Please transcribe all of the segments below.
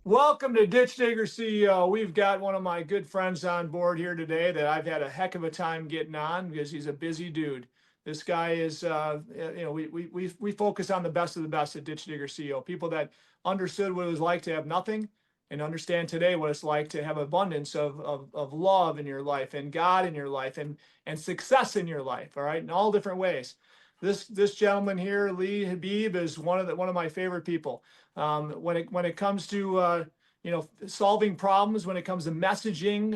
Welcome to Ditch Digger CEO. We've got one of my good friends on board here today that I've had a heck of a time getting on because he's a busy dude. This guy is, we focus on the best of the best at Ditch Digger CEO. People that understood what it was like to have nothing and understand today what it's like to have abundance of love in your life and God in your life and success in your life. All right, in all different ways. This gentleman here, Lee Habeeb, is one of my favorite people. When it comes to solving problems, when it comes to messaging,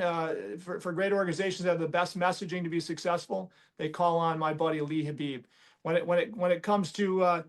for great organizations that have the best messaging to be successful, they call on my buddy Lee Habeeb. When it comes to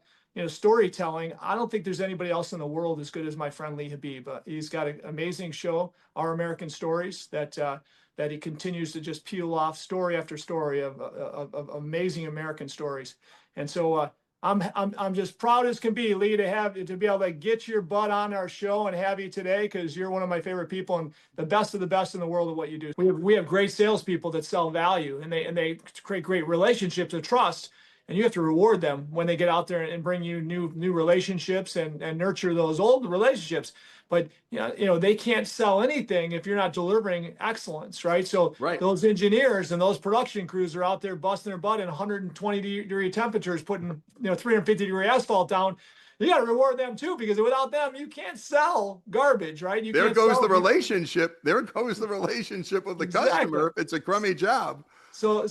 storytelling, I don't think there's anybody else in the world as good as my friend Lee Habeeb. He's got an amazing show, Our American Stories, that he continues to just peel off story after story of amazing American stories. And so I'm just proud as can be, Lee, to be able to get your butt on our show and have you today, because you're one of my favorite people and the best of the best in the world at what you do. We have great salespeople that sell value, and they create great relationships of trust. And you have to reward them when they get out there and bring you new relationships and nurture those old relationships. But they can't sell anything if you're not delivering excellence, right? So those engineers and those production crews are out there busting their butt in 120-degree temperatures, putting 350-degree asphalt down. You got to reward them too, because without them, you can't sell garbage, right? There goes the relationship. There goes the relationship with the customer if it's a crummy job. So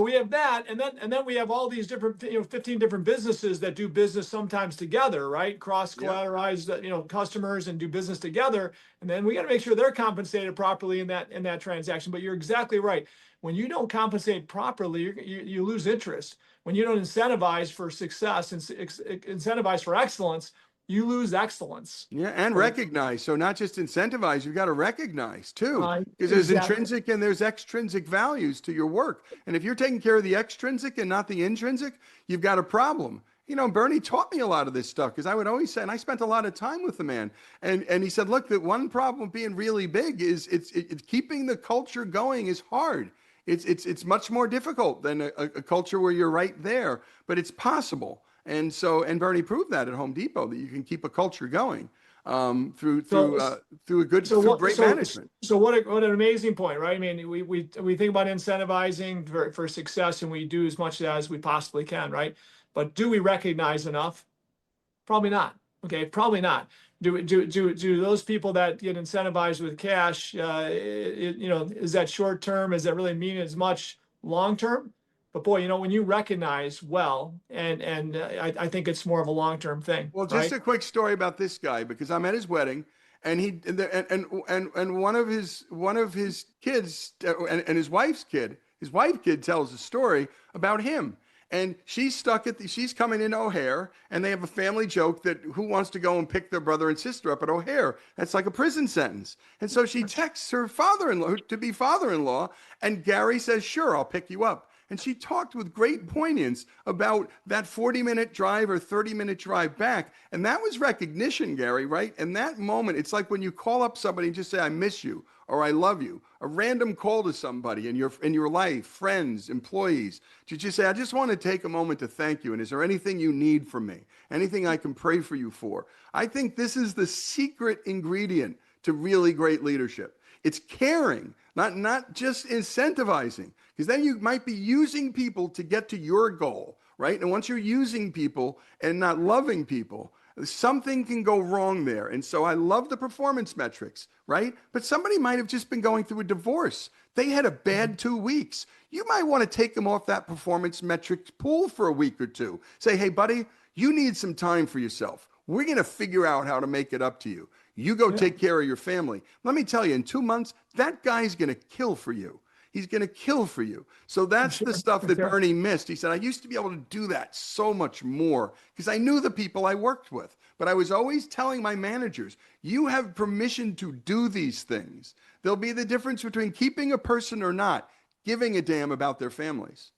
we have that, and then we have all these different 15 different businesses that do business sometimes together, right? Cross collateralize customers and do business together, and then we got to make sure they're compensated properly in that transaction. But you're exactly right. When you don't compensate properly, you lose interest. When you don't incentivize for success and incentivize for excellence, you lose excellence. Yeah, and recognize. So not just incentivize, you've got to recognize too, because there's intrinsic and there's extrinsic values to your work. And if you're taking care of the extrinsic and not the intrinsic, you've got a problem. Bernie taught me a lot of this stuff, because I would always say, and I spent a lot of time with the man, and he said, look, the one problem being really big is it's keeping the culture going is hard. It's much more difficult than a culture where you're right there, but it's possible. And Bernie proved that at Home Depot, that you can keep a culture going through great management. So what an amazing point, right? I mean, we think about incentivizing for success, and we do as much as we possibly can, right? But do we recognize enough? Probably not. Okay, probably not. Do those people that get incentivized with cash, is that short term? Does that really mean as much long term? But boy, when you recognize well, and I think it's more of a long-term thing. Well, just a quick story about this guy, because I'm at his wedding, and one of his kids and his wife kid tells a story about him. And she's she's coming in O'Hare, and they have a family joke that who wants to go and pick their brother and sister up at O'Hare? That's like a prison sentence. And so she texts her father-in-law, to be father-in-law, and Gary says, sure, I'll pick you up. And she talked with great poignance about that 40-minute drive or 30-minute drive back. And that was recognition, Gary, right? And that moment, it's like when you call up somebody and just say, I miss you, or I love you. A random call to somebody in your life, friends, employees, to just say, I just want to take a moment to thank you. And is there anything you need from me? Anything I can pray for you for? I think this is the secret ingredient to really great leadership. It's caring, not just incentivizing, because then you might be using people to get to your goal, right? And once you're using people and not loving people, something can go wrong there. And so I love the performance metrics, right? But somebody might have just been going through a divorce. They had a bad 2 weeks. You might want to take them off that performance metrics pool for a week or two. Say, hey, buddy, you need some time for yourself. We're going to figure out how to make it up to you. You go take care of your family. Let me tell you, in 2 months, that guy's going to kill for you. He's going to kill for you. So that's the stuff that Bernie missed. He said, I used to be able to do that so much more because I knew the people I worked with. But I was always telling my managers, you have permission to do these things. There'll be the difference between keeping a person or not, giving a damn about their families.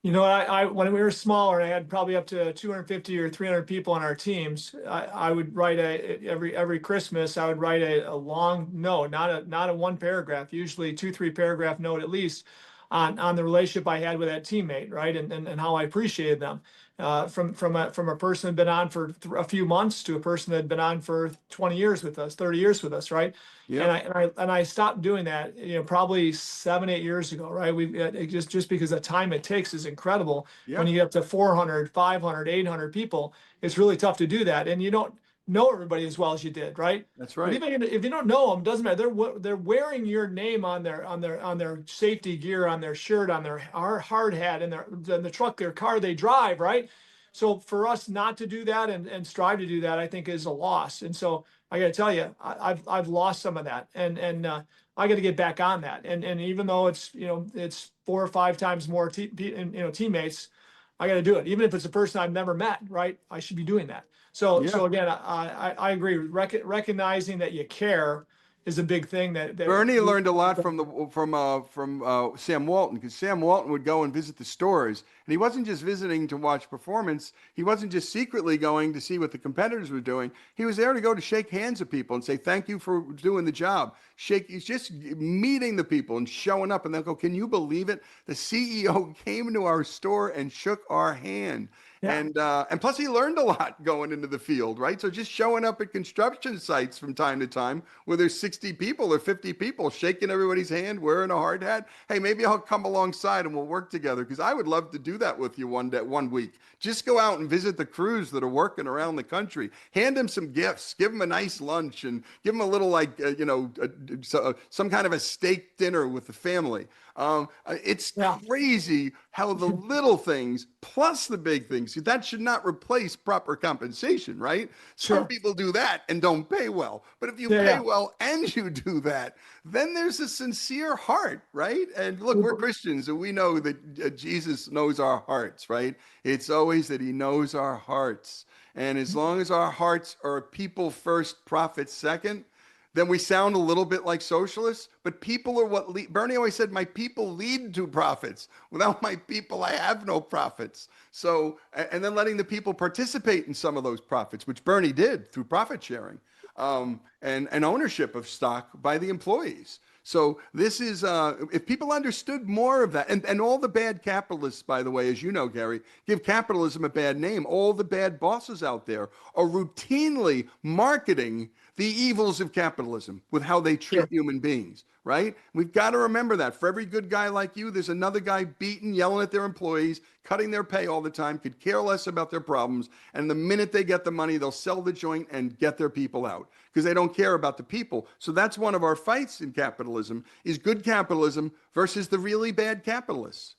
I when we were smaller, I had probably up to 250 or 300 people on our teams. I would write every Christmas. I would write a long note, not a one paragraph, usually 2-3 paragraph note at least, on the relationship I had with that teammate, right? And how I appreciated them. From a person who'd been on for a few months to a person that had been on for 20 years with us, 30 years with us, right? Yeah. And I stopped doing that, probably 7-8 years ago, right? Just because the time it takes is incredible. Yeah. When you get up to 400, 500, 800 people, it's really tough to do that, and you don't know everybody as well as you did, right? That's But right. even if you don't know them, doesn't matter. They're wearing your name on their safety gear, on their shirt, on their hard hat, in the truck, their car they drive, right? So for us not to do that and strive to do that, I think is a loss. And so I got to tell you, I've lost some of that, and I got to get back on that. And even though it's it's 4 or 5 times more teammates, I got to do it. Even if it's a person I've never met, right? I should be doing that. So Yeah. so again, I agree. Recognizing that you care is a big thing. That Bernie learned a lot from Sam Walton, because Sam Walton would go and visit the stores, and he wasn't just visiting to watch performance. He wasn't just secretly going to see what the competitors were doing. He was there to go to shake hands with people and say thank you for doing the job. He's just meeting the people and showing up, and they'll go, "Can you believe it? The CEO came to our store and shook our hand." Yeah. And plus he learned a lot going into the field, right? So just showing up at construction sites from time to time where there's 60 people or 50 people, shaking everybody's hand, wearing a hard hat. Hey, maybe I'll come alongside and we'll work together, because I would love to do that with you one week. Just go out and visit the crews that are working around the country. Hand them some gifts, give them a nice lunch, and give them a little some kind of a steak dinner with the family. It's crazy how the little things plus the big things, that should not replace proper compensation, right? Some people do that and don't pay well. But if you pay well and you do that, then there's a sincere heart, right? And look, we're Christians and we know that Jesus knows our hearts, right? It's always that he knows our hearts. And as long as our hearts are people first, profit second, then we sound a little bit like socialists, but people are what Bernie always said, my people lead to profits. Without my people, I have no profits. So, and then letting the people participate in some of those profits, which Bernie did through profit sharing, and ownership of stock by the employees. So this is, if people understood more of that, and all the bad capitalists, by the way, as you know, Gary, give capitalism a bad name. All the bad bosses out there are routinely marketing the evils of capitalism with how they treat human beings, right? We've got to remember that. For every good guy like you, there's another guy beating, yelling at their employees, cutting their pay all the time, could care less about their problems. And the minute they get the money, they'll sell the joint and get their people out because they don't care about the people. So that's one of our fights in capitalism, is good capitalism versus the really bad capitalists.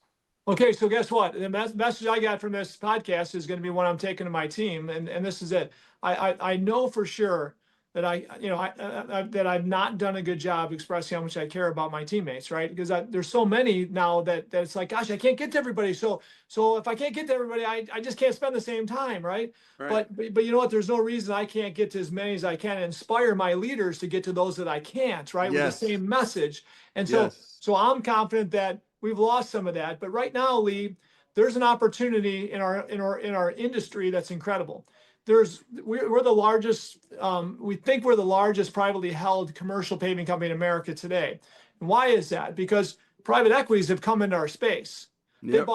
Okay, so guess what? The message I got from this podcast is going to be one I'm taking to my team, and this is it. I know for sure that that I've not done a good job expressing how much I care about my teammates, right? Because there's so many now that it's like, gosh, I can't get to everybody. So if I can't get to everybody, I just can't spend the same time, right? But you know what? There's no reason I can't get to as many as I can and inspire my leaders to get to those that I can't, right? With the same message. And so I'm confident that we've lost some of that. But right now, Lee, there's an opportunity in our industry that's incredible. We're the largest, we think we're the largest privately held commercial paving company in America today. And why is that? Because private equities have come into our space. They've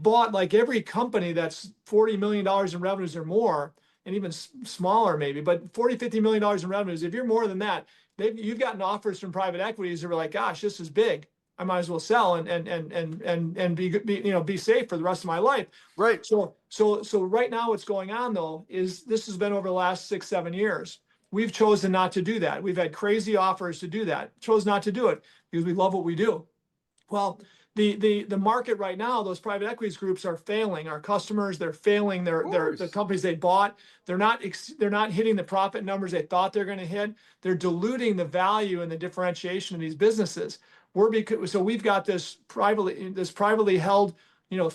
bought like every company that's $40 million in revenues or more, and even smaller maybe, but $40-50 million in revenues. If you're more than that, you've gotten offers from private equities that are like, gosh, this is big. I might as well sell and be safe for the rest of my life. Right. So right now what's going on though is this has been over the last 6-7 years. We've chosen not to do that. We've had crazy offers to do that. Chose not to do it because we love what we do. Well, the market right now, those private equities groups are failing. Our customers, they're failing. The companies they bought, they're not hitting the profit numbers they thought they're going to hit. They're diluting the value and the differentiation of these businesses. So we've got this privately held,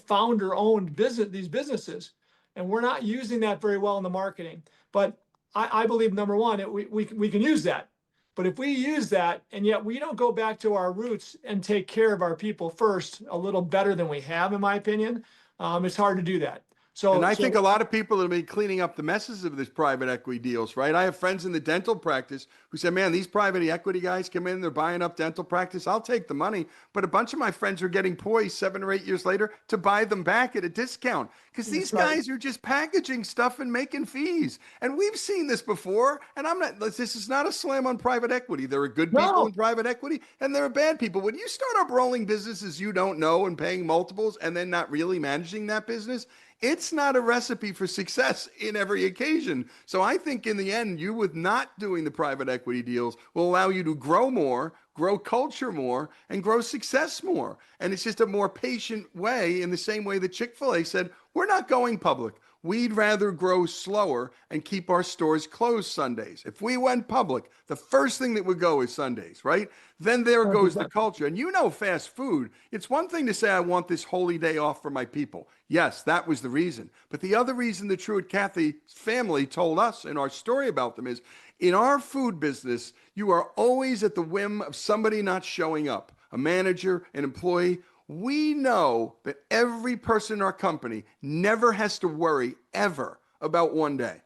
founder-owned these businesses, and we're not using that very well in the marketing. But I believe, number one, we can use that. But if we use that and yet we don't go back to our roots and take care of our people first a little better than we have, in my opinion, it's hard to do that. And I think a lot of people will be cleaning up the messes of this private equity deals, right? I have friends in the dental practice who say, man, these private equity guys come in, they're buying up dental practice. I'll take the money. But a bunch of my friends are getting poised 7 or 8 years later to buy them back at a discount because these guys are just packaging stuff and making fees. And we've seen this before. And this is not a slam on private equity. There are good people in private equity and there are bad people. When you start up rolling businesses you don't know and paying multiples and then not really managing that business, it's not a recipe for success in every occasion. So I think in the end, you with not doing the private equity deals will allow you to grow more, grow culture more, and grow success more. And it's just a more patient way, in the same way that Chick-fil-A said, we're not going public. We'd rather grow slower and keep our stores closed Sundays. If we went public, the first thing that would go is Sundays, right? Then there goes the culture. And you know, fast food, it's one thing to say, I want this holy day off for my people. Yes, that was the reason. But the other reason the Truett Cathy family told us in our story about them is, in our food business, you are always at the whim of somebody not showing up, a manager, an employee. We know that every person in our company never has to worry ever about one day.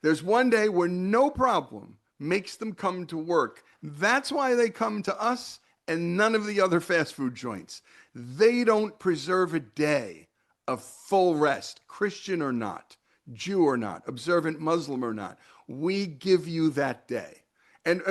There's one day where no problem makes them come to work. That's why they come to us and none of the other fast food joints. They don't preserve a day of full rest, Christian or not, Jew or not, observant Muslim or not. We give you that day. And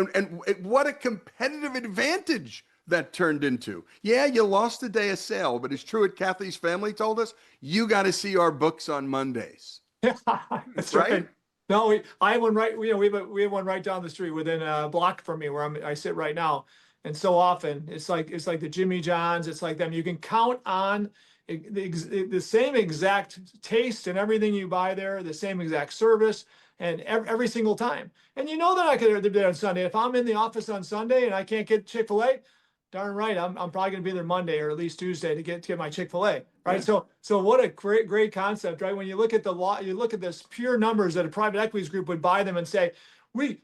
what a competitive advantage that turned into. Yeah, you lost a day of sale, but as Truett Cathy's family told us, you got to see our books on Mondays. That's right. No, I have one right. We have one right down the street within a block from me where I sit right now. And so often it's like the Jimmy John's. It's like them. You can count on the same exact taste and everything you buy there, the same exact service, and every single time. And you know that I could be there on Sunday. If I'm in the office on Sunday and I can't get Chick-fil-A, darn right, I'm probably going to be there Monday or at least Tuesday to get my Chick-fil-A, right? Yeah. So what a great concept, right? When you look at you look at this pure numbers that a private equities group would buy them and say, we've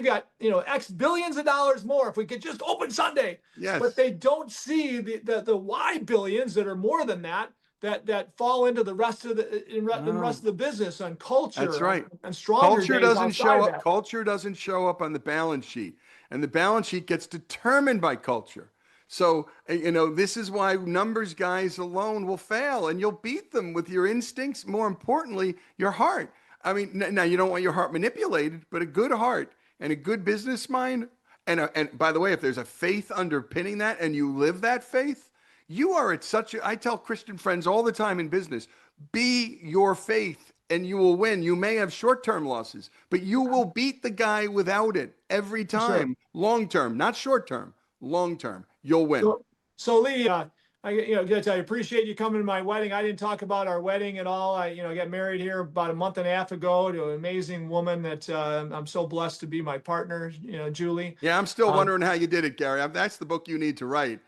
got X billions of dollars more if we could just open Sunday. Yes. But they don't see the Y billions that are more than that fall into the rest of the business on culture. That's right. And stronger culture doesn't show up. Culture doesn't show up on the balance sheet, and the balance sheet gets determined by culture. So, this is why numbers guys alone will fail, and you'll beat them with your instincts. More importantly, your heart. I mean, now you don't want your heart manipulated, but a good heart and a good business mind. And by the way, if there's a faith underpinning that and you live that faith, you are at I tell Christian friends all the time in business, be your faith and you will win. You may have short-term losses, but you will beat the guy without it every time. Sure. Long-term, not short-term, long-term, you'll win. So Lee, I gotta tell you, appreciate you coming to my wedding. I didn't talk about our wedding at all. I got married here about a month and a half ago to an amazing woman that I'm so blessed to be my partner, Julie. Yeah, I'm still wondering how you did it, Gary. That's the book you need to write.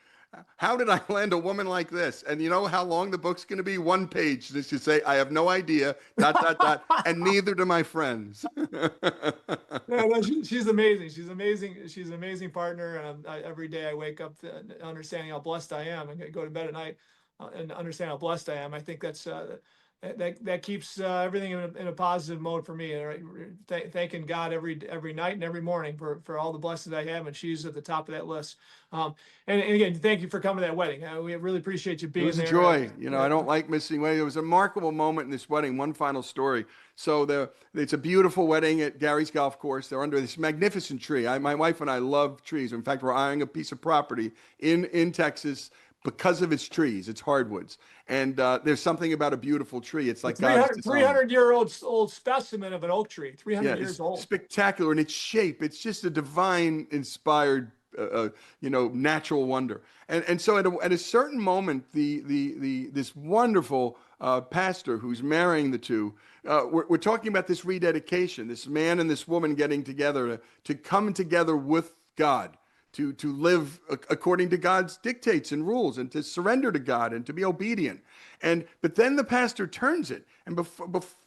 How did I land a woman like this? And you know how long the book's going to be? 1 page. This should say, I have no idea, ... and neither do my friends. No, she's amazing. She's amazing. She's an amazing partner. And every day I wake up understanding how blessed I am and go to bed at night and understand how blessed I am. I think that keeps everything in a positive mode for me. Right? Thanking God every night and every morning for all the blessings I have, and she's at the top of that list. And again, thank you for coming to that wedding. We really appreciate you being there. It was a joy. I don't like missing weddings. It was a remarkable moment in this wedding. One final story. So it's a beautiful wedding at Gary's golf course. They're under this magnificent tree. My wife and I love trees. In fact, we're eyeing a piece of property in Texas because of its trees, its hardwoods. And there's something about a beautiful tree. It's like 300-year-old specimen of an oak tree, 300 years old. Spectacular in its shape. It's just a divine inspired, natural wonder. And so at a certain moment, this wonderful pastor who's marrying the two, we're talking about this rededication, this man and this woman getting together to come together with God. To live according to God's dictates and rules, and to surrender to God and to be obedient. But then the pastor turns it, and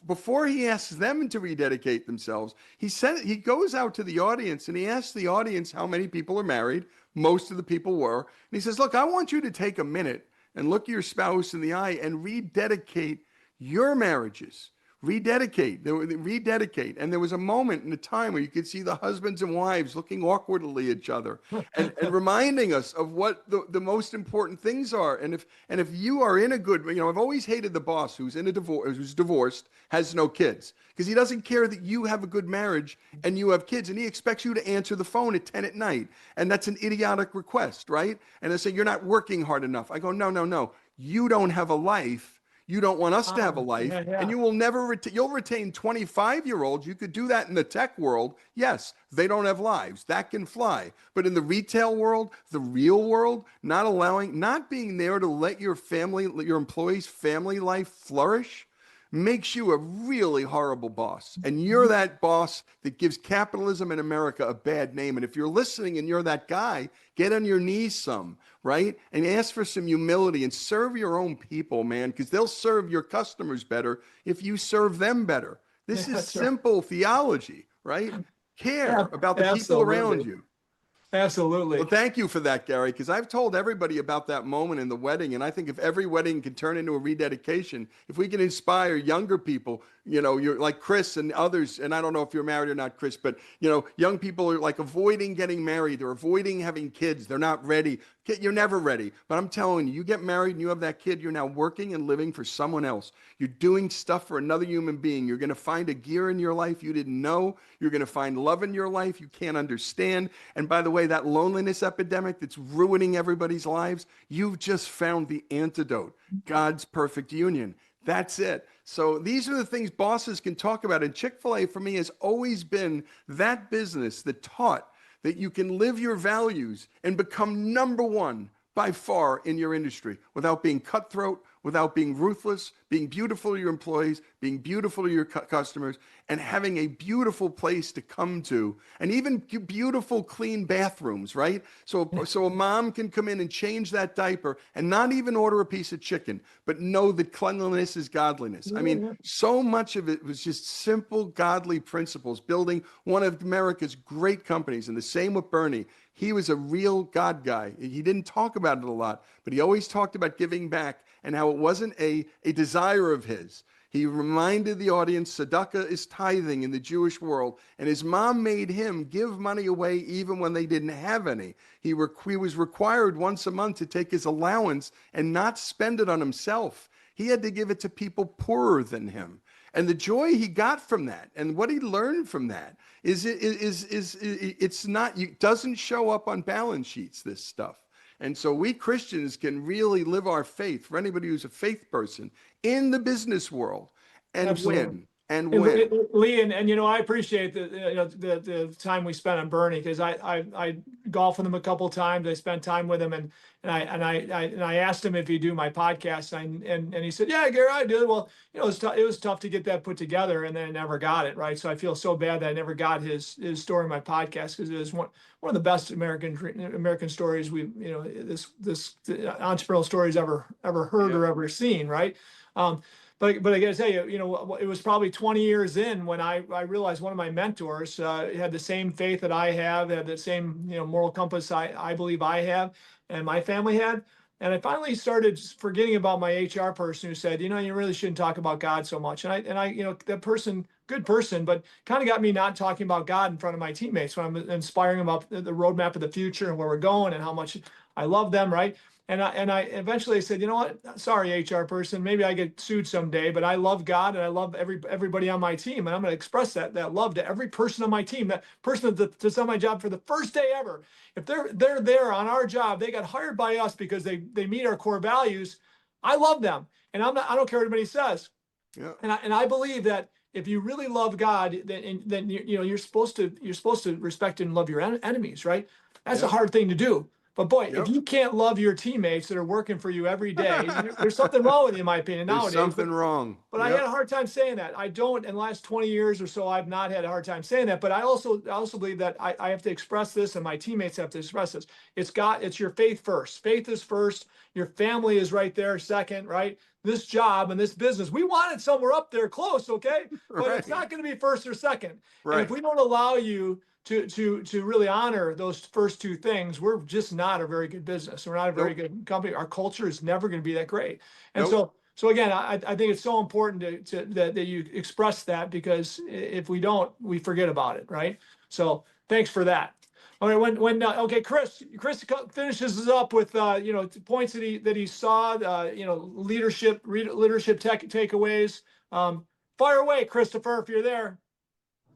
before he asks them to rededicate themselves, he goes out to the audience and he asks the audience how many people are married. Most of the people were, and he says, "Look, I want you to take a minute and look your spouse in the eye and rededicate your marriages. Rededicate. And there was a moment in the time where you could see the husbands and wives looking awkwardly at each other and reminding us of what the most important things are. And if you are in a good, I've always hated the boss who's in a divorce, who's divorced, has no kids, because he doesn't care that you have a good marriage and you have kids, and he expects you to answer the phone at 10 at night. And that's an idiotic request, right? And they say, you're not working hard enough. I go, no, no, no. You don't have a life. You don't want us to have a life, and you will never you'll retain 25-year-olds. You could do that in the tech world. Yes, they don't have lives. That can fly. But in the retail world, the real world, not being there to let your employees' family life flourish makes you a really horrible boss. And you're that boss that gives capitalism in America a bad name. And if you're listening and you're that guy, get on your knees some, right? And ask for some humility and serve your own people, man, because they'll serve your customers better if you serve them better. This is simple theology, right? Care about the people around you. Absolutely. Well, thank you for that, Gary, because I've told everybody about that moment in the wedding. And I think if every wedding can turn into a rededication, if we can inspire younger people, you're like Chris and others, and I don't know if you're married or not, Chris, but, young people are like avoiding getting married or avoiding having kids. They're not ready. You're never ready. But I'm telling you, you get married and you have that kid, you're now working and living for someone else. You're doing stuff for another human being. You're going to find a gear in your life you didn't know. You're going to find love in your life you can't understand. And by the way, that loneliness epidemic that's ruining everybody's lives, you've just found the antidote. God's perfect union. That's it. So these are the things bosses can talk about. And Chick-fil-A for me has always been that business that taught that you can live your values and become number one by far in your industry without being cutthroat, without being ruthless, being beautiful to your employees, being beautiful to your customers, and having a beautiful place to come to, and even beautiful, clean bathrooms, right? So a mom can come in and change that diaper and not even order a piece of chicken, but know that cleanliness is godliness. I mean, so much of it was just simple, godly principles, building one of America's great companies. And the same with Bernie. He was a real God guy. He didn't talk about it a lot, but he always talked about giving back and how it wasn't a desire of his. He reminded the audience tzedakah is tithing in the Jewish world, and his mom made him give money away even when they didn't have any. He was required once a month to take his allowance and not spend it on himself. He had to give it to people poorer than him. And the joy he got from that and what he learned from that doesn't show up on balance sheets, this stuff. And so we Christians can really live our faith, for anybody who's a faith person, in the business world and win. And win. Lee, and I appreciate the time we spent on Bernie, because I golfed with him a couple of times. I spent time with him, and I asked him if he'd do my podcast, and he said, yeah, Gary, I do. Well, it was tough to get that put together, and then I never got it right. So I feel so bad that I never got his story in my podcast, because it was one of the best American stories this entrepreneurial stories ever heard or ever seen, right? But I got to tell you, it was probably 20 years in when I realized one of my mentors had the same faith that I have, had the same moral compass I believe I have, and my family had. And I finally started forgetting about my HR person who said, you really shouldn't talk about God so much. And I that person, good person, but kind of got me not talking about God in front of my teammates when I'm inspiring them about the roadmap of the future and where we're going and how much I love them, right? And I eventually said, you know what? Sorry, HR person. Maybe I get sued someday, but I love God and I love everybody on my team, and I'm going to express that love to every person on my team. That person that's on my job for the first day ever. If they're there on our job, they got hired by us because they meet our core values. I love them, and I don't care what anybody says. Yeah. And I believe that if you really love God, then you're supposed to respect and love your enemies, right? That's a hard thing to do. But boy, if you can't love your teammates that are working for you every day, there's something wrong with you, in my opinion, nowadays. There's something wrong. But I had a hard time saying that. I don't, in the last 20 years or so, I've not had a hard time saying that. But I also believe that I have to express this, and my teammates have to express this. It's your faith first. Faith is first. Your family is right there second, right? This job and this business, we want it somewhere up there close, okay? But it's not going to be first or second. Right. And if we don't allow you to really honor those first two things, we're just not a very good business. We're not a very good company. Our culture is never going to be that great. And So again, I think it's so important that you express that, because if we don't, we forget about it, right? So thanks for that. All right, okay, Chris finishes us up with points that he saw, leadership takeaways. Fire away, Christopher, if you're there.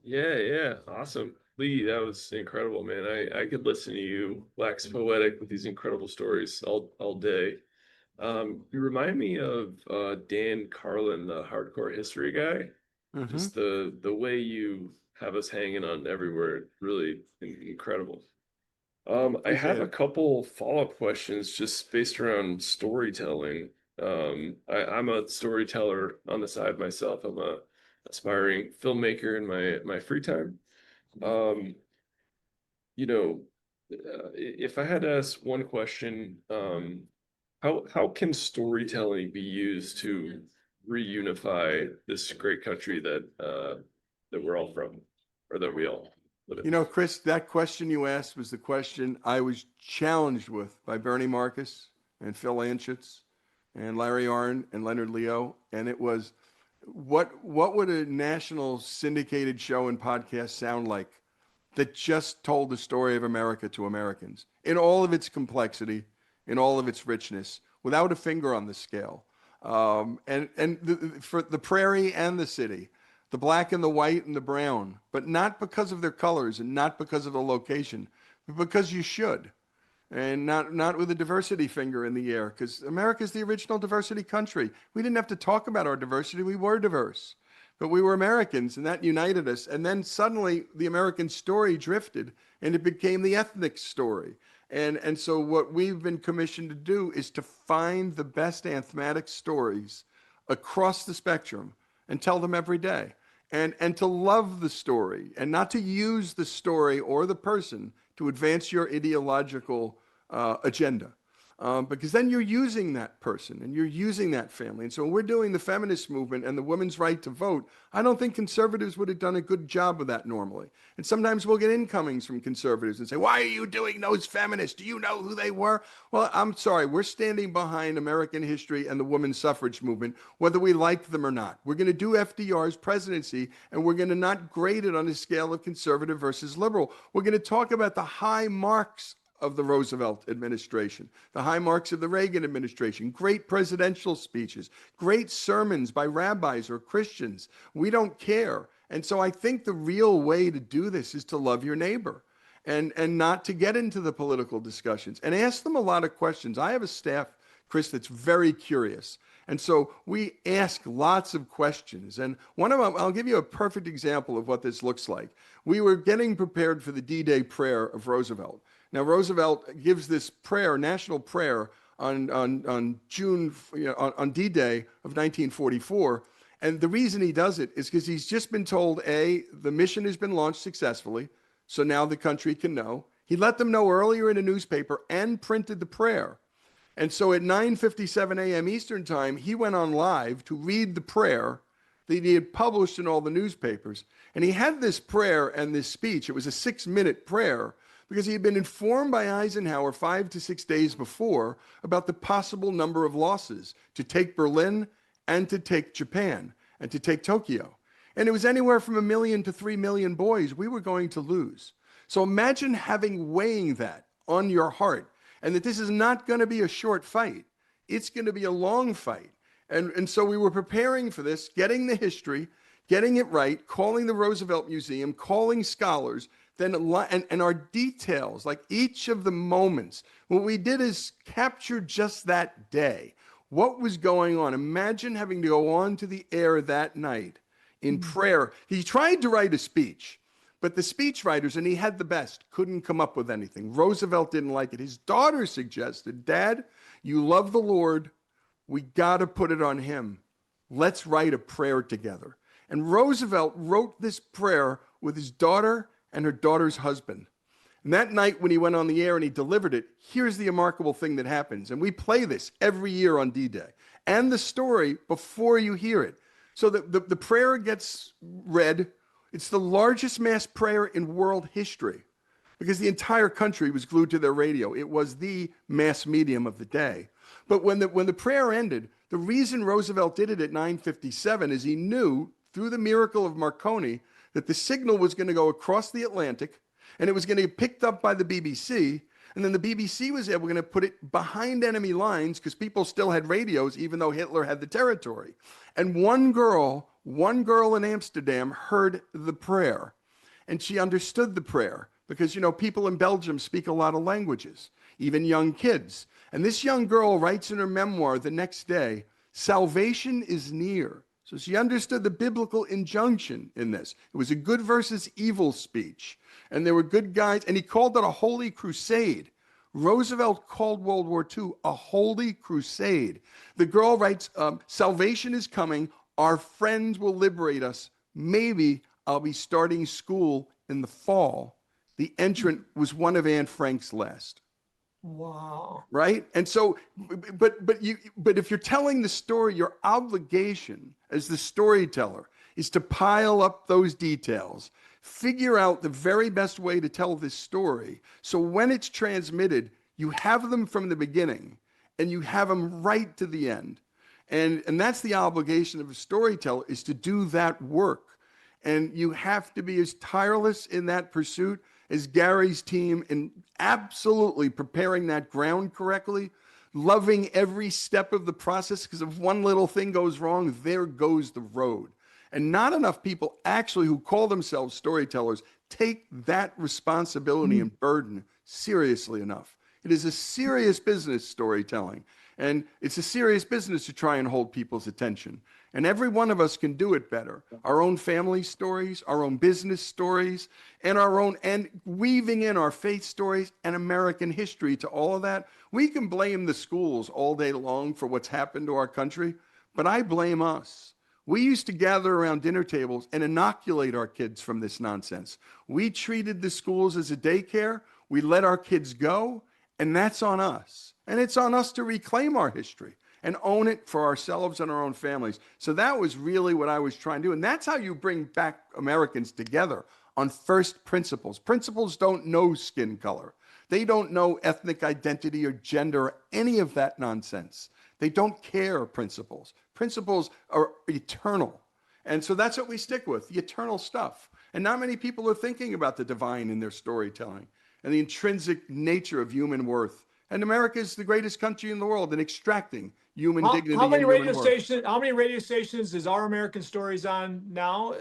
Yeah, awesome. Lee, that was incredible, man. I could listen to you wax poetic with these incredible stories all day. You remind me of Dan Carlin, the hardcore history guy. Mm-hmm. Just the way you have us hanging on everywhere, really incredible. I have a couple follow-up questions just based around storytelling. I'm a storyteller on the side myself. I'm a aspiring filmmaker in my free time. Um, you know, if I had to ask one question, how can storytelling be used to reunify this great country that we're all from, or that we all live in? You know, Chris, that question you asked was the question I was challenged with by Bernie Marcus and Phil Anschutz and Larry Arnn and Leonard Leo. And it was, what would a national syndicated show and podcast sound like that just told the story of America to Americans in all of its complexity, in all of its richness, without a finger on the scale? For the prairie and the city, the black and the white and the brown, but not because of their colors and not because of the location, but because you should. And not with a diversity finger in the air, because America's the original diversity country. We didn't have to talk about our diversity. We were diverse, but we were Americans, and that united us. And then suddenly the American story drifted, and it became the ethnic story. And so what we've been commissioned to do is to find the best anthematic stories across the spectrum and tell them every day. And to love the story, and not to use the story or the person to advance your ideological agenda. Because then you're using that person and you're using that family. And so when we're doing the feminist movement and the women's right to vote, I don't think conservatives would have done a good job of that normally. And sometimes we'll get incomings from conservatives and say, why are you doing those feminists? Do you know who they were? Well, I'm sorry. We're standing behind American history and the women's suffrage movement, whether we like them or not. We're going to do FDR's presidency, and we're going to not grade it on a scale of conservative versus liberal. We're going to talk about the high marks of the Roosevelt administration, the high marks of the Reagan administration, great presidential speeches, great sermons by rabbis or Christians. We don't care. And so I think the real way to do this is to love your neighbor and not to get into the political discussions and ask them a lot of questions. I have a staff, Chris, that's very curious. And so we ask lots of questions. And one of them, I'll give you a perfect example of what this looks like. We were getting prepared for the D-Day prayer of Roosevelt. Now, Roosevelt gives this prayer, national prayer, on June, on D-Day of 1944. And the reason he does it is because he's just been told, A, the mission has been launched successfully, so now the country can know. He let them know earlier in a newspaper and printed the prayer. And so at 9:57 a.m. Eastern time, he went on live to read the prayer that he had published in all the newspapers. And he had this prayer and this speech. It was a 6-minute prayer, because he had been informed by Eisenhower 5 to 6 days before about the possible number of losses to take Berlin and to take Japan and to take Tokyo. And it was anywhere from 1 million to 3 million boys we were going to lose. So imagine weighing that on your heart, and that this is not going to be a short fight. It's going to be a long fight. And so we were preparing for this, getting the history, getting it right, calling the Roosevelt Museum, calling scholars, and our details, like each of the moments. What we did is capture just that day. What was going on? Imagine having to go on to the air that night in prayer. He tried to write a speech, but the speech writers, and he had the best, couldn't come up with anything. Roosevelt didn't like it. His daughter suggested, Dad, you love the Lord. We got to put it on him. Let's write a prayer together. And Roosevelt wrote this prayer with his daughter and her daughter's husband. And that night when he went on the air and he delivered it, here's the remarkable thing that happens. And we play this every year on D-Day. And the story before you hear it. So the prayer gets read. It's the largest mass prayer in world history, because the entire country was glued to their radio. It was the mass medium of the day. But when the prayer ended, The reason Roosevelt did it at 9:57 is he knew through the miracle of Marconi that the signal was going to go across the Atlantic and it was going to get picked up by the BBC. And then the BBC was able to put it behind enemy lines because people still had radios, even though Hitler had the territory. And one girl in Amsterdam heard the prayer, and she understood the prayer because, you know, people in Belgium speak a lot of languages, even young kids. And this young girl writes in her memoir the next day, "Salvation is near." So she understood the biblical injunction in this. It was a good versus evil speech. And there were good guys, and he called it a holy crusade. Roosevelt called World War II a holy crusade. The girl writes, "Salvation is coming. Our friends will liberate us. Maybe I'll be starting school in the fall." The entrant was one of Anne Frank's last. Wow. Right? And so, but if you're telling the story, your obligation as the storyteller is to pile up those details, figure out the very best way to tell this story. So when it's transmitted, you have them from the beginning and you have them right to the end. And that's the obligation of a storyteller, is to do that work. And you have to be as tireless in that pursuit as Gary's team in absolutely preparing that ground correctly, loving every step of the process, because if one little thing goes wrong, there goes the road. And not enough people actually who call themselves storytellers take that responsibility and burden seriously enough. It is a serious business, storytelling. And it's a serious business to try and hold people's attention. And every one of us can do it better. Our own family stories, our own business stories, and weaving in our faith stories and American history to all of that. We can blame the schools all day long for what's happened to our country, but I blame us. We used to gather around dinner tables and inoculate our kids from this nonsense. We treated the schools as a daycare. We let our kids go, and that's on us. And it's on us to reclaim our history and own it for ourselves and our own families. So that was really what I was trying to do. And that's how you bring back Americans together, on first principles. Principles don't know skin color. They don't know ethnic identity or gender or any of that nonsense. They don't care, principles. Principles are eternal. And so that's what we stick with, the eternal stuff. And not many people are thinking about the divine in their storytelling and the intrinsic nature of human worth. And America is the greatest country in the world in extracting human dignity. How many and radio human worth. stations? How many radio stations is Our American Stories on now?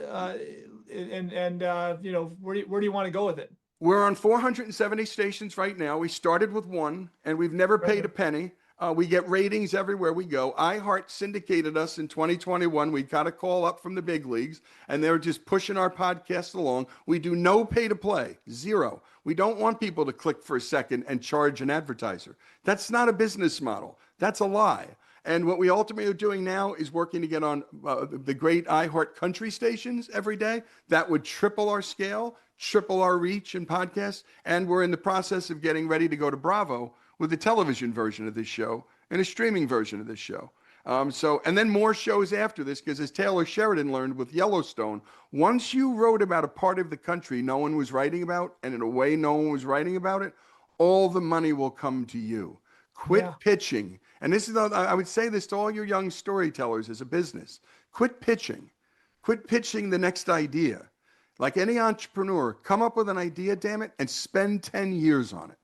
You know, where do you want to go with it? We're on 470 stations right now. We started with one, and we've never paid a penny. We get ratings everywhere we go. iHeart syndicated us in 2021. We got a call up from the big leagues, and they're just pushing our podcast along. We do no pay to play, zero. We don't want people to click for a second and charge an advertiser. That's not a business model. That's a lie. And what we ultimately are doing now is working to get on the great iHeart country stations every day. That would triple our scale, triple our reach in podcasts. And we're in the process of getting ready to go to Bravo with a television version of this show and a streaming version of this show. And then more shows after this, because as Taylor Sheridan learned with Yellowstone, once you wrote about a part of the country no one was writing about, and in a way no one was writing about it, all the money will come to you. Quit pitching. And this is, I would say this to all your young storytellers as a business. Quit pitching. Quit pitching the next idea. Like any entrepreneur, come up with an idea, damn it, and spend 10 years on it.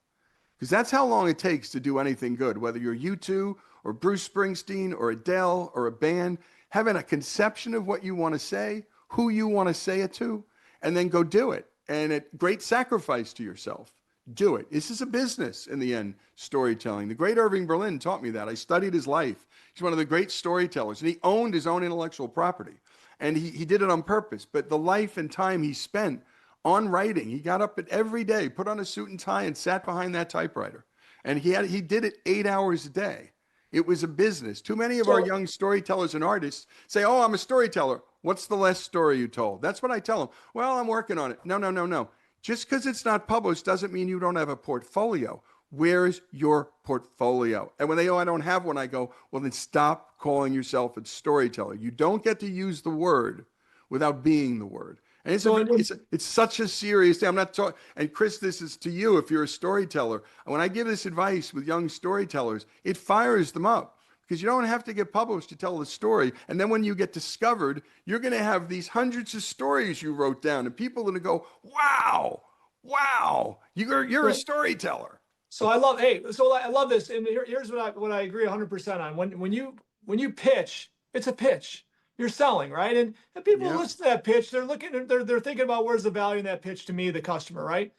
Because that's how long it takes to do anything good, whether you're U2 or Bruce Springsteen or Adele or a band, having a conception of what you want to say, who you want to say it to, and then go do it. And at great sacrifice to yourself, do it. This is a business in the end, storytelling. The great Irving Berlin taught me that. I studied his life. He's one of the great storytellers, and he owned his own intellectual property. And he did it on purpose. But the life and time he spent on writing, he got up every day, put on a suit and tie, and sat behind that typewriter. And he did it 8 hours a day. It was a business. Too many of our young storytellers and artists say, "Oh, I'm a storyteller. What's the last story you told?" That's what I tell them. "Well, I'm working on it." No. Just because it's not published doesn't mean you don't have a portfolio. Where's your portfolio? And when they go, "I don't have one," I go, "Well, then stop calling yourself a storyteller. You don't get to use the word without being the word." And it's such a serious thing. I'm not talking, and Chris, this is to you if you're a storyteller. When I give this advice with young storytellers, it fires them up, because you don't have to get published to tell the story. And then when you get discovered, you're going to have these hundreds of stories you wrote down, and people are going to go, wow, wow, you're a storyteller. So I love, hey, so I love this. And here's what I agree 100% on. When you pitch, it's a pitch. You're selling, right? And people Yeah. listen to that pitch. They're thinking about where's the value in that pitch to me, the customer, right?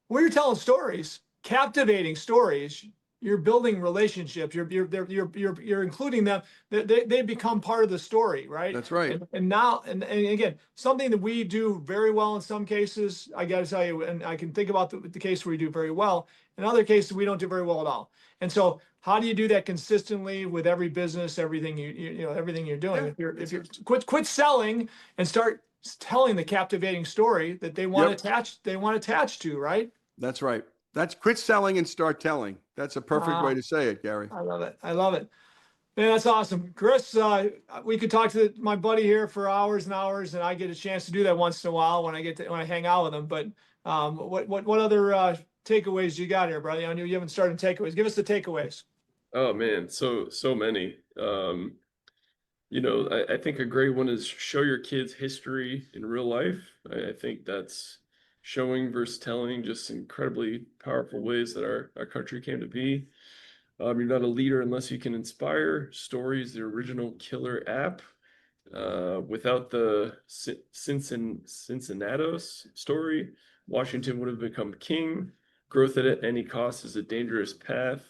When you're telling stories, captivating stories, you're building relationships. You're including them. They become part of the story, right? That's right. And now and again, something that we do very well in some cases. I got to tell you, and I can think about the case where we do very well. In other cases, we don't do very well at all. And so, how do you do that consistently with every business, everything everything you're doing? Yeah, If you're quit selling and start telling the captivating story that they want attached to, right? That's right. That's quit selling and start telling. That's a perfect way to say it, Gary. I love it. I love it. Man, that's awesome. Chris, we could talk to my buddy here for hours and hours, and I get a chance to do that once in a while when I hang out with him. But what other takeaways you got here, brother? I know you haven't started takeaways. Give us the takeaways. Oh man, so many. I think a great one is show your kids history in real life. I think that's showing versus telling, just incredibly powerful ways that our country came to be. You're not a leader unless you can inspire. Story is the original killer app. Without the Cincinnatus story, Washington would have become king. Growth at any cost is a dangerous path.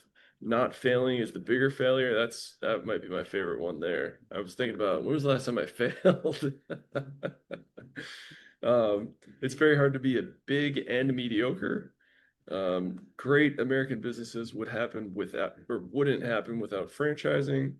Not failing is the bigger failure. That might be my favorite one there. I was thinking about when was the last time I failed? It's very hard to be a big and mediocre. Great American businesses wouldn't happen without franchising.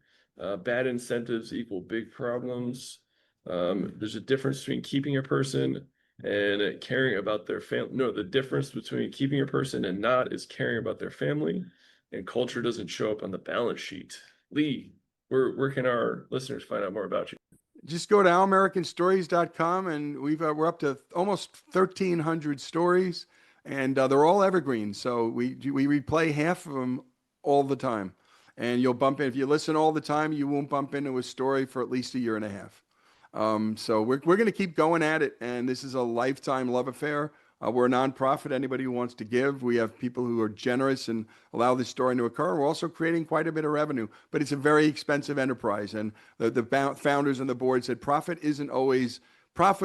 Bad incentives equal big problems. There's a difference between keeping a person and caring about their family. No, the difference between keeping a person and not is caring about their family. And culture doesn't show up on the balance sheet. Lee, where can our listeners find out more about you? Just go to ouramericanstories.com, and we're up to almost 1,300 stories, and they're all evergreen. So we replay half of them all the time, and you'll bump in. If you listen all the time, you won't bump into a story for at least a year and a half. So we're going to keep going at it, and this is a lifetime love affair. We're a nonprofit. Anybody who wants to give, we have people who are generous and allow this story to occur. We're also creating quite a bit of revenue, but it's a very expensive enterprise. And the founders and the board said profit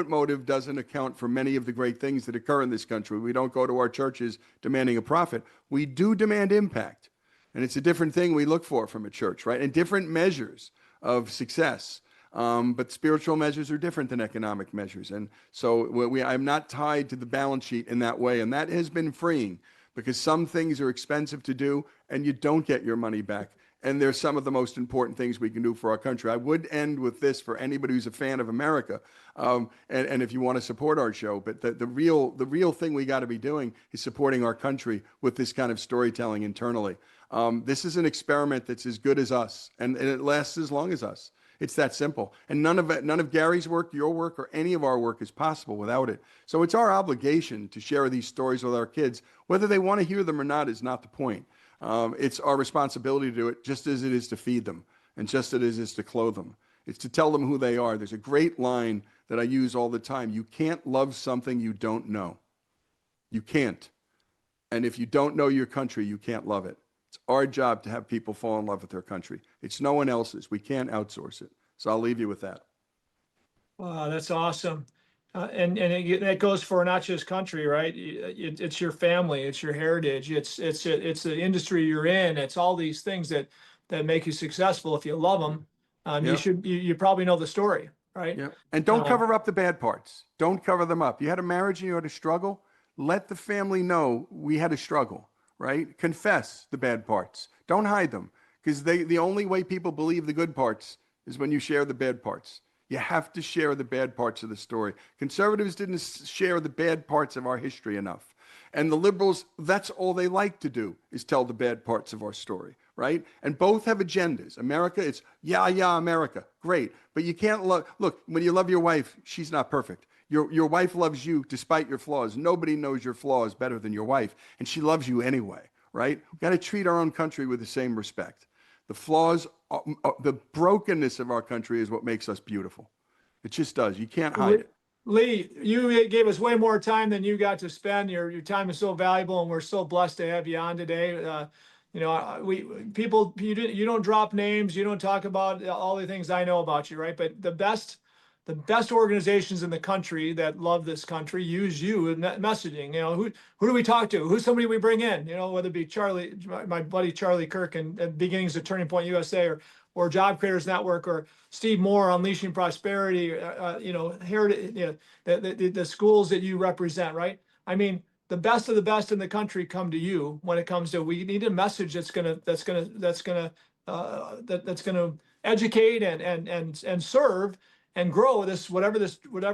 motive doesn't account for many of the great things that occur in this country. We don't go to our churches demanding a profit. We do demand impact. And it's a different thing we look for from a church, right? And different measures of success. But spiritual measures are different than economic measures. And so I'm not tied to the balance sheet in that way. And that has been freeing, because some things are expensive to do and you don't get your money back. And they're some of the most important things we can do for our country. I would end with this for anybody who's a fan of America. And if you want to support our show, but the real thing we got to be doing is supporting our country with this kind of storytelling internally. This is an experiment that's as good as us, and it lasts as long as us. It's that simple. And none of Gary's work, your work, or any of our work is possible without it. So it's our obligation to share these stories with our kids. Whether they want to hear them or not is not the point. It's our responsibility to do it, just as it is to feed them and just as it is to clothe them. It's to tell them who they are. There's a great line that I use all the time. You can't love something you don't know. You can't. And if you don't know your country, you can't love it. It's our job to have people fall in love with their country. It's no one else's. We can't outsource it. So I'll leave you with that. Wow, that's awesome. That goes for not just country, right? It's your family, it's your heritage, it's the industry you're in. It's all these things that make you successful. If you love them, you probably know the story, right? Yeah. And don't cover up the bad parts. Don't cover them up. You had a marriage and you had a struggle. Let the family know we had a struggle. Right? Confess the bad parts. Don't hide them, because the only way people believe the good parts is when you share the bad parts. You have to share the bad parts of the story. Conservatives didn't share the bad parts of our history enough. And the liberals, that's all they like to do, is tell the bad parts of our story, right? And both have agendas. America, it's yeah, America. Great. But you can't look, when you love your wife, she's not perfect. Your wife loves you despite your flaws. Nobody knows your flaws better than your wife, and she loves you anyway, right? We've got to treat our own country with the same respect. The flaws, the brokenness of our country is what makes us beautiful. It just does. You can't hide it. Lee, you gave us way more time than you got to spend. Your time is so valuable, and we're so blessed to have you on today. You know, you don't drop names, you don't talk about all the things I know about you, right? But the best organizations in the country that love this country use you in that messaging. You know, who do we talk to? Who's somebody we bring in? You know, whether it be Charlie, my buddy Charlie Kirk, and Beginnings of Turning Point USA, or Job Creators Network, or Steve Moore, Unleashing Prosperity. You know, Heritage, you know, the schools that you represent, right? I mean, the best of the best in the country come to you when it comes to, we need a message that's gonna educate and serve and grow this, whatever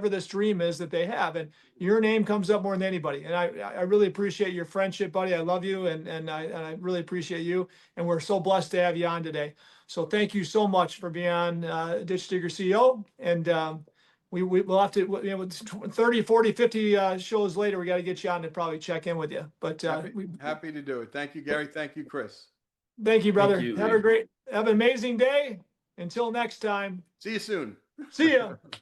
this dream is that they have. And your name comes up more than anybody. And I really appreciate your friendship, buddy. I love you, and I really appreciate you. And we're so blessed to have you on today. So thank you so much for being on Ditch Digger CEO. And we'll have to, you know, 30, 40, 50 shows later, we got to get you on to probably check in with you. But happy to do it. Thank you, Gary. Thank you, Chris. Thank you, brother. Thank you, Have an amazing day. Until next time. See you soon. See ya.